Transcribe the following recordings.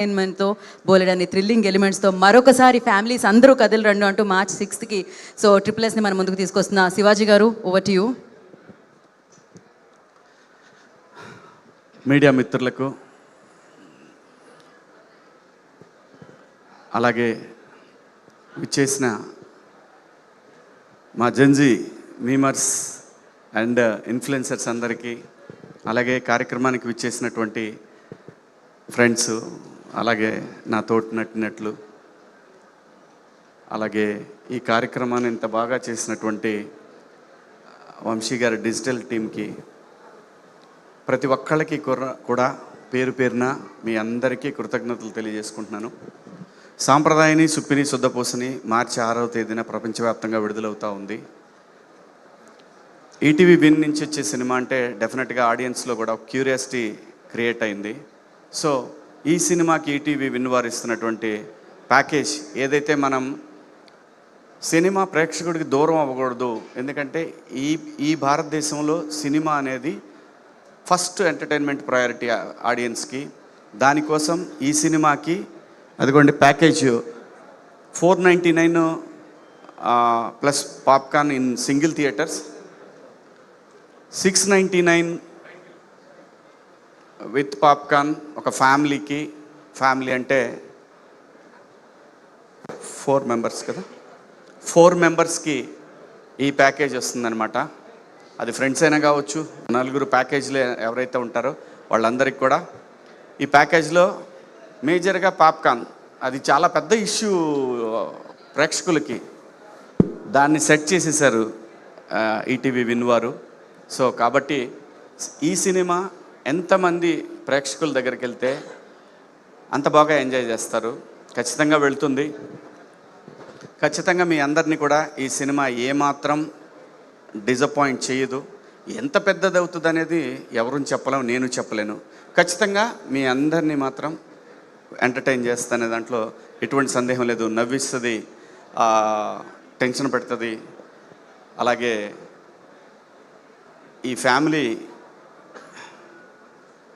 ఎంటర్టైన్మెంట్తో బోలెడన్ని థ్రిల్లింగ్ ఎలిమెంట్స్తో మరొకసారి ఫ్యామిలీస్ అందరూ కదిలి రండు అంటూ March 6th సో SSSని మనం ముందుకు తీసుకొస్తున్న శివాజీ గారు, ఓవర్ టు యూ. మీడియా మిత్రులకు అలాగే విచ్చేసిన మా జెన్జీ మీమర్స్ అండ్ ఇన్ఫ్లుయెన్సర్స్ అందరికీ, అలాగే కార్యక్రమానికి విచ్చేసినటువంటి ఫ్రెండ్స్, అలాగే నా తోటి నటినట్లు, అలాగే ఈ కార్యక్రమాన్ని ఇంత బాగా చేసినటువంటి వంశీ గారి డిజిటల్ టీంకి, ప్రతి ఒక్కళ్ళకి కూడా పేరు పేరున మీ అందరికీ కృతజ్ఞతలు తెలియజేసుకుంటున్నాను. సాంప్రదాయని సుప్పిని శుద్ధపూసని మార్చి 6వ తేదీన ప్రపంచవ్యాప్తంగా విడుదలవుతూ ఉంది. ఈటీవీ విన్ నుంచి వచ్చే సినిమా అంటే డెఫినెట్గా ఆడియన్స్లో కూడా క్యూరియాసిటీ క్రియేట్ అయింది. సో ఈ సినిమాకి ఈటీవీ విన్ వారు ఇస్తున్నటువంటి ప్యాకేజ్ ఏదైతే, మనం సినిమా ప్రేక్షకుడికి దూరం అవ్వకూడదు, ఎందుకంటే ఈ భారతదేశంలో సినిమా అనేది ఫస్ట్ ఎంటర్టైన్మెంట్ ప్రయారిటీ ఆడియన్స్కి. దానికోసం ఈ సినిమాకి అదిగోండి package 499 plus popcorn in single theatres, 699 with popcorn ఒక ఫ్యామిలీకి. ఫ్యామిలీ అంటే 4 మెంబర్స్ కదా, 4 మెంబర్స్కి ఈ ప్యాకేజ్ వస్తుందన్నమాట. అది ఫ్రెండ్స్ అయినా కావచ్చు, 4 ప్యాకేజ్లో ఎవరైతే ఉంటారో వాళ్ళందరికీ కూడా ఈ ప్యాకేజ్లో మేజర్గా పాప్కార్న్, అది చాలా పెద్ద ఇష్యూ ప్రేక్షకులకి, దాన్ని సెట్ చేసేసారు ఈటీవీ విన్ వారు. సో కాబట్టి ఈ సినిమా ఎంతమంది ప్రేక్షకుల దగ్గరికి వెళ్తే అంత బాగా ఎంజాయ్ చేస్తారు. ఖచ్చితంగా వెళ్తుంది. ఖచ్చితంగా మీ అందరినీ కూడా ఈ సినిమా ఏమాత్రం డిసప్పాయింట్ చేయదు. ఎంత పెద్దది అవుతుంది అనేది ఎవరూ చెప్పలేము, నేను చెప్పలేను. ఖచ్చితంగా మీ అందరినీ మాత్రం ఎంటర్టైన్ చేస్తానే దాంట్లో ఎటువంటి సందేహం లేదు. నవ్విస్తుంది, టెన్షన్ పెడుతుంది. అలాగే ఈ ఫ్యామిలీ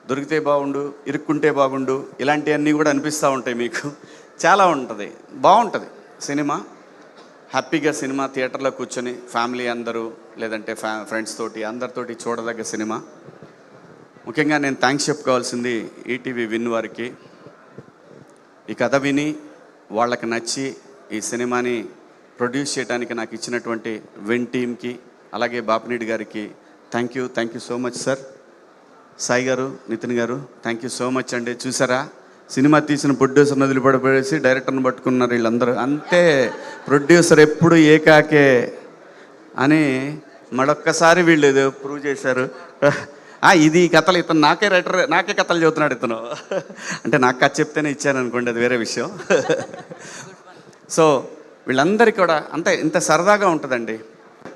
దొరికితే బాగుండు, ఇరుక్కుంటే బాగుండు, ఇలాంటివన్నీ కూడా అనిపిస్తూ ఉంటాయి మీకు. చాలా ఉంటుంది, బాగుంటుంది సినిమా. హ్యాపీగా సినిమా థియేటర్లో కూర్చొని ఫ్యామిలీ అందరూ, లేదంటే ఫ్రెండ్స్ తోటి అందరితోటి చూడదగ్గ సినిమా. ముఖ్యంగా నేను థ్యాంక్స్ చెప్పుకోవాల్సింది ఈటీవీ విన్ వారికి. ఈ కథ విని వాళ్ళకి నచ్చి ఈ సినిమాని ప్రొడ్యూస్ చేయడానికి నాకు ఇచ్చినటువంటి విన్ టీమ్కి, అలాగే బాపినీడి గారికి thank you so much sir. Sai గారు, నితిన్ గారు, థ్యాంక్ యూ సో మచ్ అండి. చూసారా, సినిమా తీసిన ప్రొడ్యూసర్ని వదిలిపడిపోయేసి డైరెక్టర్ని పట్టుకున్నారు వీళ్ళందరూ. అంతే, ప్రొడ్యూసర్ ఎప్పుడు ఏకాకే అని మరొక్కసారి వీళ్ళు ఏదో ప్రూవ్ చేశారు. ఇది కథలు, ఇతను నాకే కథలు చదువుతున్నాడు ఇతను అంటే నాకు కథ చెప్తేనే ఇచ్చాను అనుకోండి, అది వేరే విషయం. సో వీళ్ళందరికీ కూడా అంతే, ఇంత సరదాగా ఉంటుందండి.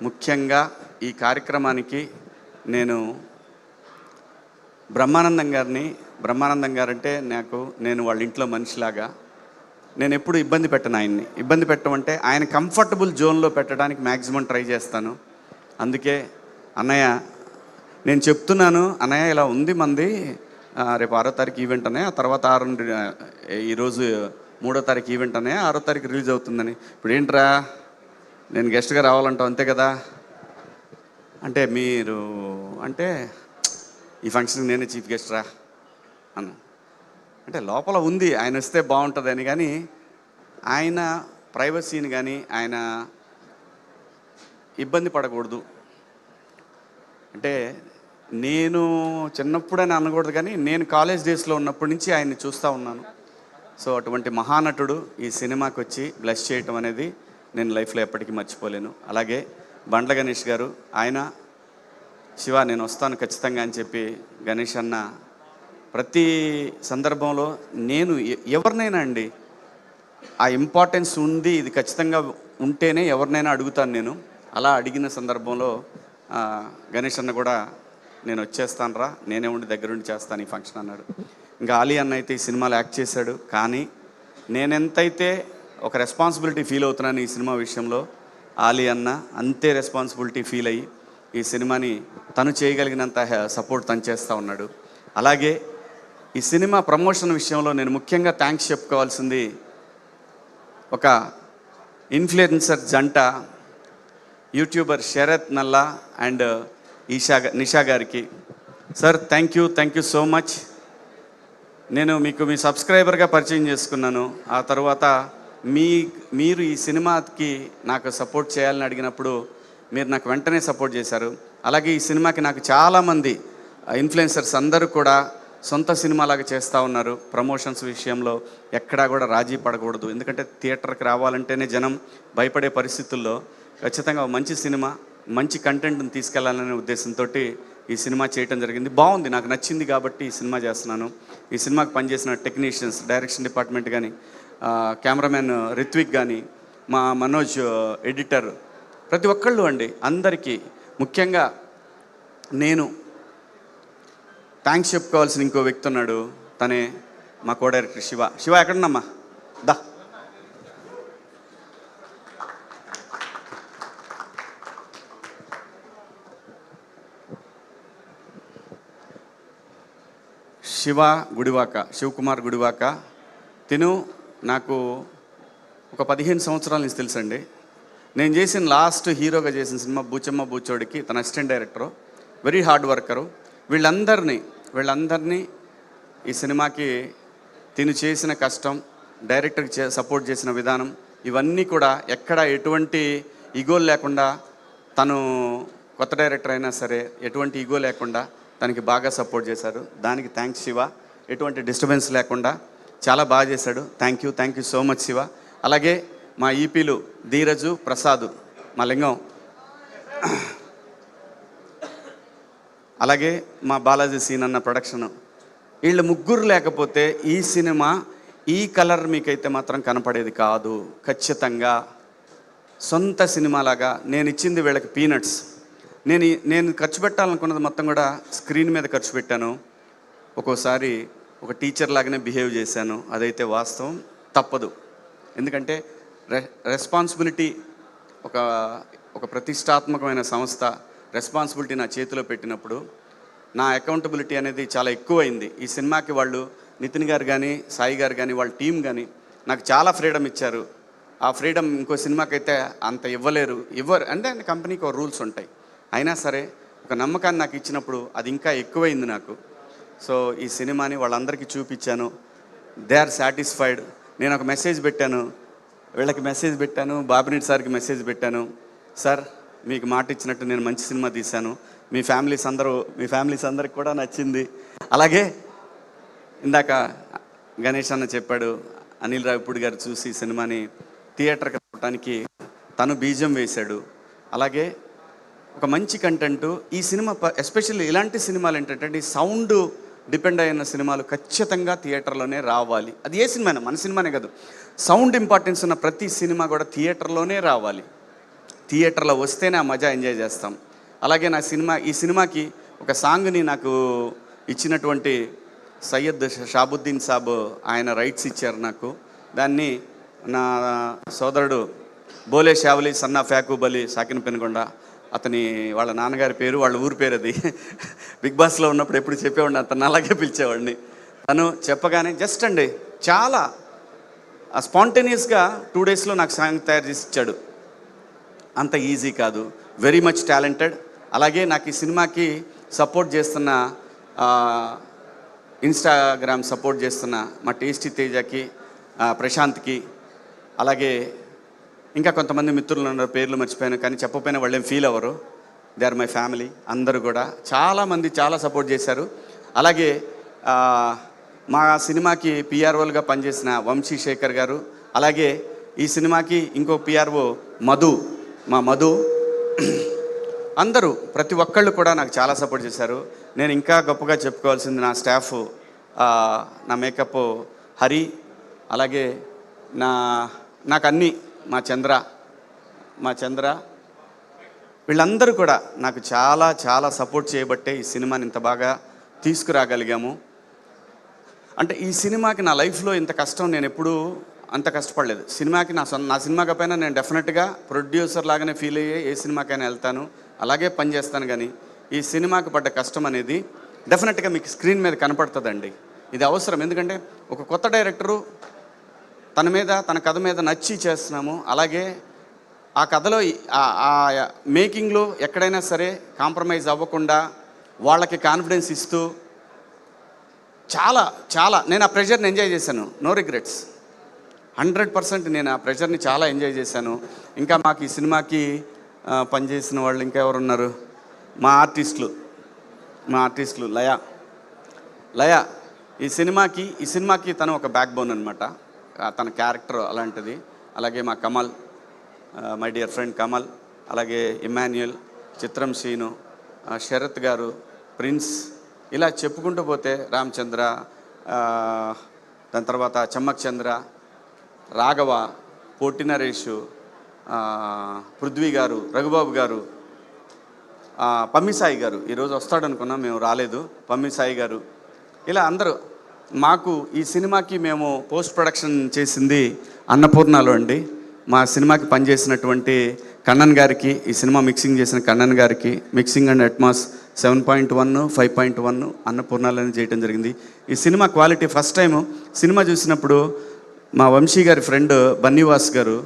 ముఖ్యంగా ఈ కార్యక్రమానికి నేను బ్రహ్మానందం గారంటే నేను వాళ్ళ ఇంట్లో మనిషిలాగా, నేను ఎప్పుడు ఇబ్బంది పెట్టను ఆయన్ని. ఇబ్బంది పెట్టమంటే ఆయన కంఫర్టబుల్ జోన్లో పెట్టడానికి మ్యాక్సిమం ట్రై చేస్తాను. అందుకే అన్నయ్య నేను చెప్తున్నాను, అన్నయ్య ఇలా ఉంది మంది, రేపు 6వ తారీఖు ఈవెంట్ అన్నయ్య, ఆ తర్వాత ఈరోజు 3వ తారీఖు ఈవెంట్ అన్నయ్య, 6వ తారీఖు రిలీజ్ అవుతుందని. ఇప్పుడు ఏంట్రా నేను గెస్ట్గా రావాలంటావు, అంతే కదా అంటే, మీరు అంటే ఈ ఫంక్షన్కి నేనే చీఫ్ గెస్ట్ రా అన్న అంటే లోపల ఉంది ఆయన వస్తే బాగుంటుందని. కానీ ఆయన ప్రైవసీని కానీ ఆయన ఇబ్బంది పడకూడదు అంటే, నేను చిన్నప్పుడని అనకూడదు కానీ నేను కాలేజ్ డేస్లో ఉన్నప్పటి నుంచి ఆయన్ని చూస్తూ ఉన్నాను. సో అటువంటి మహానటుడు ఈ సినిమాకి వచ్చి బ్లెస్ చేయటం అనేది నేను లైఫ్లో ఎప్పటికీ మర్చిపోలేను. అలాగే బండ్ల గణేష్ గారు, ఆయన శివ నేను వస్తాను ఖచ్చితంగా అని చెప్పి గణేష్ అన్న ప్రతి సందర్భంలో, నేను ఎవరినైనా అండి ఆ ఇంపార్టెన్స్ ఉంది, ఇది ఖచ్చితంగా ఉంటేనే ఎవరినైనా అడుగుతాను నేను. అలా అడిగిన సందర్భంలో గణేష్ అన్న కూడా నేను వచ్చేస్తాను రా, నేనే ఉండి దగ్గరుండి చేస్తాను ఈ ఫంక్షన్ అన్నాడు. ఇంకా ఆలీ అన్న అయితే ఈ సినిమాలో యాక్ట్ చేశాడు. కానీ నేనెంతైతే ఒక రెస్పాన్సిబిలిటీ ఫీల్ అవుతున్నాను ఈ సినిమా విషయంలో, ఆలీ అన్న అంతే రెస్పాన్సిబిలిటీ ఫీల్ అయ్యి ఈ సినిమాని తను చేయగలిగినంత సపోర్ట్ తను చేస్తూ ఉన్నాడు. అలాగే ఈ సినిమా ప్రమోషన్ విషయంలో నేను ముఖ్యంగా థ్యాంక్స్ చెప్పుకోవాల్సింది ఒక ఇన్ఫ్లుయెన్సర్ జంట, యూట్యూబర్ శరత్ నల్లా అండ్ నిషా గారికి. Sir thank you so much. నేను మీకు మీ సబ్స్క్రైబర్గా పరిచయం చేసుకున్నాను. ఆ తర్వాత మీరు ఈ సినిమాకి నాకు సపోర్ట్ చేయాలని అడిగినప్పుడు మీరు నాకు వెంటనే సపోర్ట్ చేశారు. అలాగే ఈ సినిమాకి నాకు చాలామంది ఇన్ఫ్లుయెన్సర్స్ అందరూ కూడా సొంత సినిమాలాగా చేస్తూ ఉన్నారు. ప్రమోషన్స్ విషయంలో ఎక్కడా కూడా రాజీ పడకూడదు. ఎందుకంటే థియేటర్కి రావాలంటేనే జనం భయపడే పరిస్థితుల్లో ఖచ్చితంగా మంచి సినిమా, మంచి కంటెంట్ని తీసుకెళ్లాలనే ఉద్దేశంతో ఈ సినిమా చేయటం జరిగింది. బాగుంది, నాకు నచ్చింది కాబట్టి ఈ సినిమా చేస్తున్నాను. ఈ సినిమాకి పనిచేసిన టెక్నీషియన్స్, డైరెక్షన్ డిపార్ట్మెంట్ కానీ, కెమెరామెన్ రిత్విక్ కానీ, మా మనోజ్ ఎడిటర్, ప్రతి ఒక్కళ్ళు అండి, అందరికీ ముఖ్యంగా నేను థ్యాంక్స్ చెప్పుకోవాల్సిన ఇంకో వ్యక్తి ఉన్నాడు. తనే మా కో డైరెక్టర్ శివ ఎక్కడున్నామ్మా? దా. శివకుమార్ గుడివాక. తిను నాకు ఒక 15 సంవత్సరాల నుంచి తెలుసండి. నేను చేసిన లాస్ట్ హీరోగా చేసిన సినిమా బూచమ్మ బూచోడికి తన assistant director, very hard worker. వీళ్ళందరినీ ఈ సినిమాకి తిను చేసిన కష్టం, డైరెక్టర్కి సపోర్ట్ చేసిన విధానం, ఇవన్నీ కూడా ఎక్కడ ఎటువంటి ఈగోలు లేకుండా, తను కొత్త డైరెక్టర్ అయినా సరే ఎటువంటి ఈగో లేకుండా తనకి బాగా సపోర్ట్ చేశారు. దానికి థ్యాంక్స్ శివ. ఎటువంటి డిస్టర్బెన్స్ లేకుండా చాలా బాగా చేశాడు. Thank you so much Shiva. అలాగే మా ఈపీలు ధీరజు, ప్రసాద్, మా లింగం, అలాగే మా బాలాజీ సీన్ అన్న ప్రొడక్షను, వీళ్ళు ముగ్గురు లేకపోతే ఈ సినిమా ఈ కలర్ మీకైతే మాత్రం కనపడేది కాదు. ఖచ్చితంగా సొంత సినిమాలాగా నేను ఇచ్చింది వీళ్ళకి పీనట్స్. నేను ఖర్చు పెట్టాలనుకున్నది మొత్తం కూడా స్క్రీన్ మీద ఖర్చు పెట్టాను. ఒక్కోసారి ఒక టీచర్ లాగానే బిహేవ్ చేశాను, అదైతే వాస్తవం, తప్పదు. ఎందుకంటే రెస్పాన్సిబిలిటీ, ఒక ప్రతిష్టాత్మకమైన సంస్థ రెస్పాన్సిబిలిటీ నా చేతిలో పెట్టినప్పుడు నా అకౌంటబిలిటీ అనేది చాలా ఎక్కువైంది. ఈ సినిమాకి వాళ్ళు నితిన్ గారు కానీ, సాయి గారు కానీ, వాళ్ళ టీం కానీ నాకు చాలా ఫ్రీడమ్ ఇచ్చారు. ఆ ఫ్రీడమ్ ఇంకో సినిమాకైతే అంత ఇవ్వరు. అంటే కంపెనీకి ఒక రూల్స్ ఉంటాయి. అయినా సరే ఒక నమ్మకాన్ని నాకు ఇచ్చినప్పుడు అది ఇంకా ఎక్కువైంది నాకు. సో ఈ సినిమాని వాళ్ళందరికీ చూపించాను. They are satisfied. నేను ఒక మెసేజ్ పెట్టాను, వీళ్ళకి మెసేజ్ పెట్టాను, బాబినేటి సార్కి మెసేజ్ పెట్టాను. సార్, మీకు మాట ఇచ్చినట్టు నేను మంచి సినిమా తీశాను, మీ ఫ్యామిలీస్ అందరికి కూడా నచ్చింది. అలాగే ఇందాక గణేష్ అన్న చెప్పాడు, అనిల్ రావిపూడి గారు చూసి సినిమాని థియేటర్కి రావడానికి తను బీజం వేశాడు. అలాగే ఒక మంచి కంటెంట్ ఈ సినిమా, ఎస్పెషల్లీ ఇలాంటి సినిమాలు ఏంటంటే సౌండ్ డిపెండ్ అయిన సినిమాలు ఖచ్చితంగా థియేటర్లోనే రావాలి. అది ఏ సినిమా అయినా, మన సినిమానే కాదు, సౌండ్ ఇంపార్టెన్స్ ఉన్న ప్రతి సినిమా కూడా థియేటర్లోనే రావాలి. థియేటర్లో వస్తేనే ఆ మజా ఎంజాయ్ చేస్తాం. అలాగే ఈ సినిమాకి ఒక సాంగ్ని నాకు ఇచ్చినటువంటి సయ్యద్ షాబుద్దీన్ సాబ్, ఆయన రైట్స్ ఇచ్చారు నాకు. దాన్ని నా సోదరుడు బోలే షావలి సన్నా ఫ్యాకూబ్ అలీ సాకిన్ పెనుగొండ, వాళ్ళ నాన్నగారి పేరు, వాళ్ళ ఊరి పేరు అది. బిగ్ బాస్లో ఉన్నప్పుడు ఎప్పుడు చెప్పేవాడిని, అతను అలాగే పిలిచేవాడిని. తను చెప్పగానే జస్ట్ అండి చాలా స్పాంటేనియస్గా 2 డేస్లో నాకు సాంగ్ తయారు చేసి ఇచ్చాడు. అంత ఈజీ కాదు, వెరీ మచ్ టాలెంటెడ్. అలాగే నాకు ఈ సినిమాకి సపోర్ట్ చేస్తున్న, ఇన్స్టాగ్రామ్ సపోర్ట్ చేస్తున్న మా టేస్టీ తేజకి, ప్రశాంత్కి, అలాగే ఇంకా కొంతమంది మిత్రులు ఉన్నారు, పేర్లు మర్చిపోయాను, కానీ చెప్పకపోయినా వాళ్ళేం ఫీల్ అవ్వరు. They are my family. అందరూ కూడా చాలామంది చాలా సపోర్ట్ చేశారు. అలాగే మా సినిమాకి పిఆర్ఓలుగా పనిచేసిన వంశీ శేఖర్ గారు, అలాగే ఈ సినిమాకి ఇంకో పిఆర్ఓ మా మధు, అందరూ ప్రతి ఒక్కళ్ళు కూడా నాకు చాలా సపోర్ట్ చేశారు. నేను ఇంకా గొప్పగా చెప్పుకోవాల్సింది నా స్టాఫ్, నా మేకప్ హరి, అలాగే నాకు అన్నీ మా చంద్ర, వీళ్ళందరూ కూడా నాకు చాలా చాలా సపోర్ట్ చేయబట్టే ఈ సినిమాని ఇంత బాగా తీసుకురాగలిగాము. అంటే ఈ సినిమాకి నా లైఫ్లో ఇంత కష్టం నేను ఎప్పుడూ అంత కష్టపడలేదు. సినిమాకి నా సినిమాకి పైన నేను డెఫినెట్గా ప్రొడ్యూసర్ లాగానే ఫీల్ అయ్యే ఏ సినిమాకైనా వెళ్తాను, అలాగే పనిచేస్తాను. కానీ ఈ సినిమాకి పడ్డ కష్టం అనేది డెఫినెట్గా మీకు స్క్రీన్ మీద కనపడుతుందండి. ఇది అవసరం. ఎందుకంటే ఒక కొత్త డైరెక్టరు తన కథ మీద నచ్చి చేస్తున్నాము. అలాగే ఆ కథలో ఆ మేకింగ్లో ఎక్కడైనా సరే కాంప్రమైజ్ అవ్వకుండా వాళ్ళకి కాన్ఫిడెన్స్ ఇస్తూ చాలా చాలా నేను ఆ ప్రెషర్ని ఎంజాయ్ చేశాను. నో రిగ్రెట్స్, 100% నేను ఆ ప్రెషర్ని చాలా ఎంజాయ్ చేశాను. ఇంకా మాకు ఈ సినిమాకి పనిచేసిన వాళ్ళు ఇంకా ఎవరున్నారు, మా ఆర్టిస్టులు లయ ఈ సినిమాకి తను ఒక బ్యాక్ బోన్ అనమాట. తన క్యారెక్టర్ అలాంటిది. అలాగే మా Kamal, my dear friend Kamal, అలాగే ఇమాన్యుయల్, చిత్రం శ్రీను, శరత్ గారు, ప్రిన్స్, ఇలా చెప్పుకుంటూ పోతే రామచంద్ర, దాని తర్వాత చమ్మక్ చంద్ర, రాఘవ, పోటి నరేషు, పృథ్వీ గారు, రఘుబాబు గారు, పమ్మిసాయి గారు. ఈరోజు వస్తాడనుకున్నాం, మేము రాలేదు. పమ్మిసాయి గారు, ఇలా అందరూ. మాకు ఈ సినిమాకి మేము పోస్ట్ ప్రొడక్షన్ చేసింది అన్నపూర్ణలో అండి. మా సినిమాకి పనిచేసినటువంటి కన్నన్ గారికి, ఈ సినిమా మిక్సింగ్ చేసిన కన్నన్ గారికి, మిక్సింగ్ అండ్ అట్మాస్ 7.1, 5.1 అన్నపూర్ణాలని చేయడం జరిగింది. ఈ cinema quality first time cinema చూసినప్పుడు మా వంశీ గారి ఫ్రెండ్ బన్నీవాస్ గారు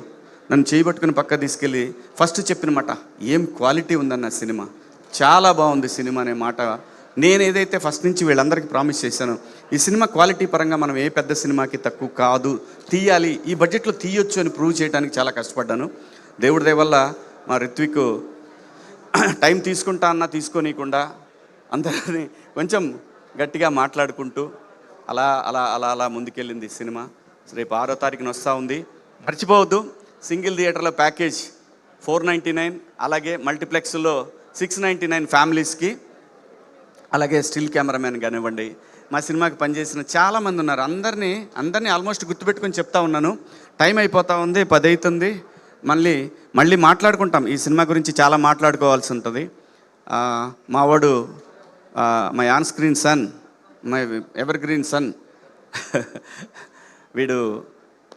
నన్ను చేయబట్టుకుని పక్క తీసుకెళ్ళి ఫస్ట్ చెప్పిన మాట, ఏం క్వాలిటీ ఉందన్న సినిమా, చాలా బాగుంది సినిమా అనే మాట. నేను ఏదైతే ఫస్ట్ నుంచి వీళ్ళందరికీ ప్రామిస్ చేశాను, ఈ సినిమా క్వాలిటీ పరంగా మనం ఏ పెద్ద సినిమాకి తక్కువ కాదు, తీయాలి, ఈ బడ్జెట్లో తీయొచ్చు అని ప్రూవ్ చేయడానికి చాలా కష్టపడ్డాను. దేవుడి దయ వల్ల మా రిత్విక్ టైం తీసుకుంటా అన్నా తీసుకోనీయకుండా అందరినీ కొంచెం గట్టిగా మాట్లాడుకుంటూ అలా అలా అలా అలా ముందుకెళ్ళింది ఈ సినిమా. రేపు 6వ తారీఖున వస్తూ ఉంది. మర్చిపోవద్దు, సింగిల్ థియేటర్లో ప్యాకేజ్ 499, అలాగే మల్టీప్లెక్స్లో 699 ఫ్యామిలీస్కి, అలాగే స్టిల్ కెమెరామెన్ కానివ్వండి. మా సినిమాకి పనిచేసిన చాలామంది ఉన్నారు. అందరినీ ఆల్మోస్ట్ గుర్తుపెట్టుకొని చెప్తా ఉన్నాను. టైం అయిపోతూ ఉంది, 10 అవుతుంది. మళ్ళీ మాట్లాడుకుంటాం. ఈ సినిమా గురించి చాలా మాట్లాడుకోవాల్సి ఉంటుంది. మావాడు my on screen son, my evergreen son,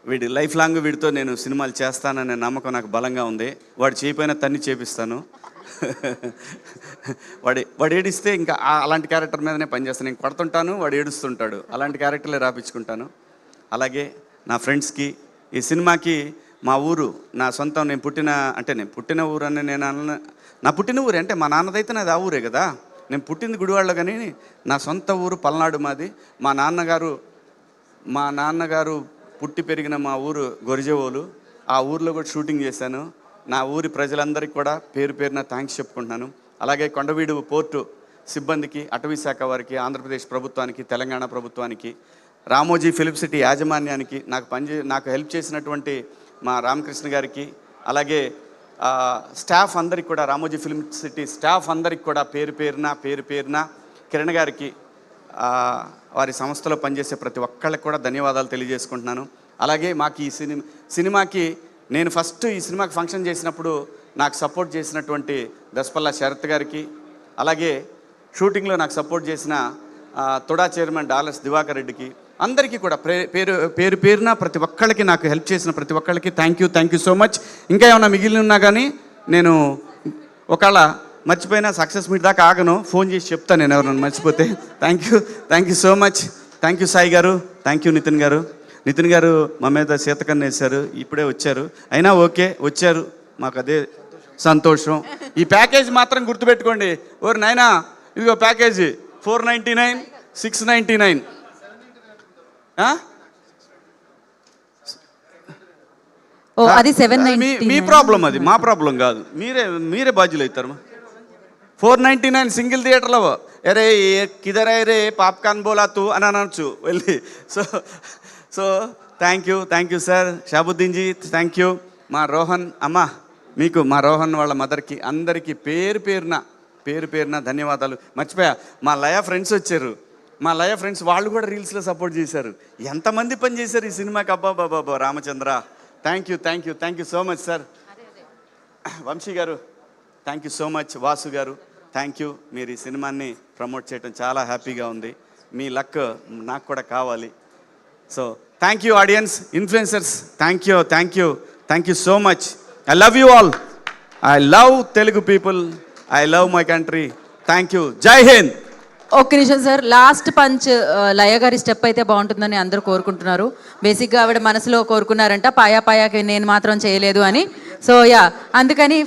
వీడి లైఫ్ లాంగ్ వీడితో నేను సినిమాలు చేస్తాననే నమ్మకం నాకు బలంగా ఉంది. వాడు చేయపోయినా తన్ని చేపిస్తాను. వాడు ఏడిస్తే ఇంకా అలాంటి క్యారెక్టర్ మీదనే పనిచేస్తాను. నేను కొడుతుంటాను, వాడు ఏడుస్తుంటాడు, అలాంటి క్యారెక్టర్లే రాపించుకుంటాను. అలాగే నా ఫ్రెండ్స్కి, ఈ సినిమాకి మా ఊరు నా సొంతం, నేను పుట్టిన ఊరు అని నా పుట్టిన ఊరే అంటే మా నాన్నదైతే నాది ఆ ఊరే కదా. నేను పుట్టింది గుడివాడలో, కానీ నా సొంత ఊరు పల్నాడు మాది. మా నాన్నగారు పుట్టి పెరిగిన మా ఊరు గొరిజేవోలు. ఆ ఊర్లో కూడా షూటింగ్ చేశాను. నా ఊరి ప్రజలందరికీ కూడా పేరు పేరున థ్యాంక్స్ చెప్పుకుంటున్నాను. అలాగే కొండవీడు పోర్టు సిబ్బందికి, అటవీ శాఖ వారికి, ఆంధ్రప్రదేశ్ ప్రభుత్వానికి, తెలంగాణ ప్రభుత్వానికి, రామోజీ ఫిలిం సిటీ యాజమాన్యానికి, నాకు హెల్ప్ చేసినటువంటి మా రామకృష్ణ గారికి, అలాగే స్టాఫ్ అందరికి కూడా, రామోజీ ఫిలిం సిటీ స్టాఫ్ అందరికి కూడా పేరు పేరున కిరణ్ గారికి, వారి సంస్థలో పనిచేసే ప్రతి ఒక్కళ్ళకి కూడా ధన్యవాదాలు తెలియజేసుకుంటున్నాను. అలాగే మాకు ఈ సినిమాకి నేను ఫస్ట్ ఈ సినిమాకి ఫంక్షన్ చేసినప్పుడు నాకు సపోర్ట్ చేసినటువంటి దశపల్లా శరత్ గారికి, అలాగే షూటింగ్లో నాకు సపోర్ట్ చేసిన తుడా చైర్మన్ డాలర్స్ దివాకర్ రెడ్డికి, అందరికీ కూడా పేరున ప్రతి ఒక్కళ్ళకి, నాకు హెల్ప్ చేసిన ప్రతి ఒక్కళ్ళకి థ్యాంక్ యూ సో మచ్. ఇంకా ఏమైనా మిగిలిన ఉన్నా కానీ నేను ఒకవేళ మర్చిపోయినా సక్సెస్ మీట్ దాకా ఆగను, ఫోన్ చేసి చెప్తాను నేను ఎవరైనా మర్చిపోతే. Thank you so much. Thank you Sai గారు, థ్యాంక్ యూ నితిన్ గారు మా మీద శీతకన్ను వేశారు, ఇప్పుడే వచ్చారు. అయినా ఓకే, వచ్చారు, మాకు అదే సంతోషం. ఈ ప్యాకేజ్ మాత్రం గుర్తుపెట్టుకోండి. ఓరు నాయనా, ఇదిగో ప్యాకేజ్ 499, 699. అది 790. మీ ప్రాబ్లం అది, మా ప్రాబ్లం కాదు. మీరే బాధ్యులు అవుతారు. 499 సింగిల్ థియేటర్లో. అరే కిదరే రే పాప్కార్న్ బోలా తూ అని అనొచ్చు వెళ్ళి. So thank you sir. Shahabuddin ji thank you. మా రోహన్ అమ్మ, మీకు, మా రోహన్ వాళ్ళ మదర్కి, అందరికీ పేరు పేరున ధన్యవాదాలు. మర్చిపోయా, మా లయ ఫ్రెండ్స్ వచ్చారు. మా లయ ఫ్రెండ్స్ వాళ్ళు కూడా రీల్స్లో సపోర్ట్ చేశారు. ఎంతమంది పని చేశారు ఈ సినిమాకి, అబ్బా Ramachandra. Thank you so much sir. Vamsi గారు thank you so much. Vasu గారు థ్యాంక్ యూ. మీరు ఈ సినిమాని ప్రమోట్ చేయడం చాలా హ్యాపీగా ఉంది. మీ లక్ నాకు కూడా కావాలి. So thank you audience, influencers, thank you so much. I love you all. I love Telugu people. I love my country. Thank you. జై హింద్. ఒక్క నిమిషం సార్, లాస్ట్ పంచ్ లయ గారి స్టెప్ అయితే బాగుంటుందని అందరూ కోరుకుంటున్నారు. బేసిక్గా ఆవిడ మనసులో కోరుకున్నారంట పాయా పాయాకి నేను మాత్రం చేయలేదు అని. సో యా, అందుకని